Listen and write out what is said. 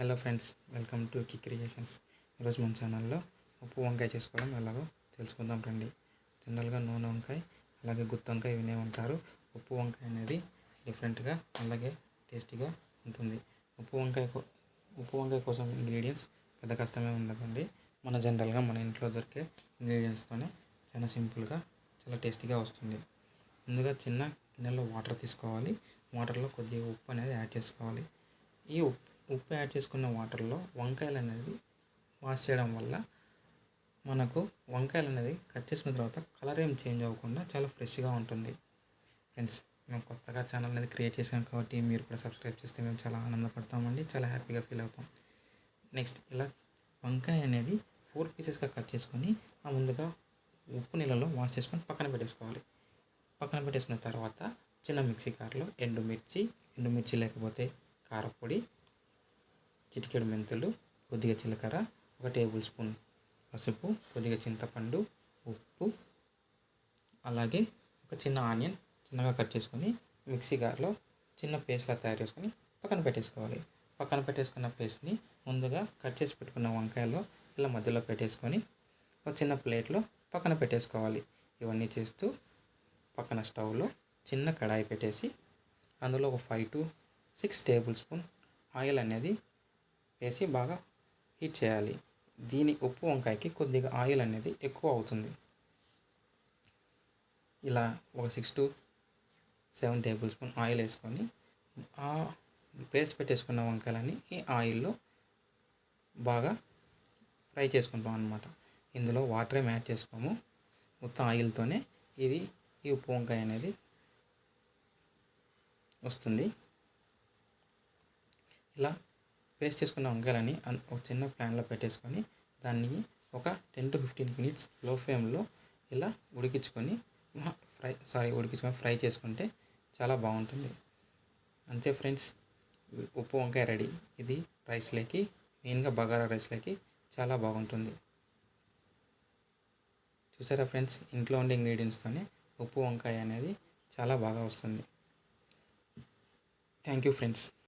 Hello friends, welcome to కి creations. ఈరోజు మన ఛానల్లో ఉప్పు వంకాయ చేసుకోవడం ఎలాగో తెలుసుకుందాం రండి. జనరల్గా నూనె వంకాయ అలాగే గుత్తి వంకాయ వినే ఉంటారు. ఉప్పు వంకాయ అనేది డిఫరెంట్గా అలాగే టేస్టీగా ఉంటుంది. ఉప్పు వంకాయ కోసం ఇంగ్రీడియంట్స్ పెద్ద కష్టమే ఉండదండి. జనరల్గా మన ఇంట్లో దొరికే ఇంగ్రీడియంట్స్తోనే చాలా సింపుల్గా చాలా టేస్టీగా వస్తుంది. ముందుగా చిన్న గిన్నెలో వాటర్ తీసుకోవాలి. వాటర్లో కొద్దిగా ఉప్పు అనేది యాడ్ చేసుకోవాలి. ఈ ఉప్పు యాడ్ చేసుకున్న వాటర్లో వంకాయలు అనేది వాష్ చేయడం వల్ల మనకు వంకాయలు అనేది కట్ చేసుకున్న తర్వాత కలర్ ఏం చేంజ్ అవ్వకుండా చాలా ఫ్రెష్గా ఉంటుంది. ఫ్రెండ్స్, మేము కొత్తగా ఛానల్ అనేది క్రియేట్ చేసాం కాబట్టి మీరు కూడా సబ్స్క్రైబ్ చేస్తే మేము చాలా ఆనందపడతామండి, చాలా హ్యాపీగా ఫీల్ అవుతాం. నెక్స్ట్ ఇలా వంకాయ అనేది 4 పీసెస్గా కట్ చేసుకొని ముందుగా ఉప్పు నీళ్ళలో వాష్ చేసుకొని పక్కన పెట్టేసుకున్న తర్వాత చిన్న మిక్సీ జార్లో ఎండుమిర్చి లేకపోతే కారపొడి, చిటికెడు మెంతులు, కొద్దిగా జీలకర్ర, 1 టేబుల్ స్పూన్ పసుపు, కొద్దిగా చింతపండు, ఉప్పు, అలాగే ఒక చిన్న ఆనియన్ చిన్నగా కట్ చేసుకొని మిక్సీ జార్లో చిన్న పేస్ట్లా తయారు చేసుకొని పక్కన పెట్టేసుకోవాలి. పక్కన పెట్టేసుకున్న పేస్ట్ని ముందుగా కట్ చేసి పెట్టుకున్న వంకాయలో ఇలా మధ్యలో పెట్టేసుకొని ఒక చిన్న ప్లేట్లో పక్కన పెట్టేసుకోవాలి. ఇవన్నీ చేస్తూ పక్కన స్టవ్లో చిన్న కడాయి పెట్టేసి అందులో ఒక 5 to 6 టేబుల్ స్పూన్ ఆయిల్ అనేది వేసి బాగా హీట్ చేయాలి. ఉప్పు వంకాయకి కొద్దిగా ఆయిల్ అనేది ఎక్కువ అవుతుంది. ఇలా ఒక 6 to 7 టేబుల్ స్పూన్ ఆయిల్ వేసుకొని ఆ పేస్ట్ పెట్టేసుకున్న వంకాయలని ఈ ఆయిల్లో బాగా ఫ్రై చేసుకుంటాం అన్నమాట. ఇందులో వాటర్ ఏం యాడ్ చేసుకోము, మొత్తం ఆయిల్తోనే ఈ ఉప్పు వంకాయ అనేది వస్తుంది. ఇలా పేస్ట్ చేసుకున్న వంకాయలని ఒక చిన్న ప్యాన్లో పెట్టేసుకొని దాన్ని ఒక 10 to 15 మినిట్స్ లో ఫ్లేమ్లో ఇలా ఉడికించుకొని ఫ్రై చేసుకుంటే చాలా బాగుంటుంది. అంతే ఫ్రెండ్స్, ఉప్పు వంకాయ రెడీ. ఇది రైస్లోకి, మెయిన్గా బగారా రైస్లోకి చాలా బాగుంటుంది. చూసారా ఫ్రెండ్స్, ఇంట్లో ఉండే ఇంగ్రీడియంట్స్తోనే ఉప్పు వంకాయ అనేది చాలా బాగా వస్తుంది. Thank you friends.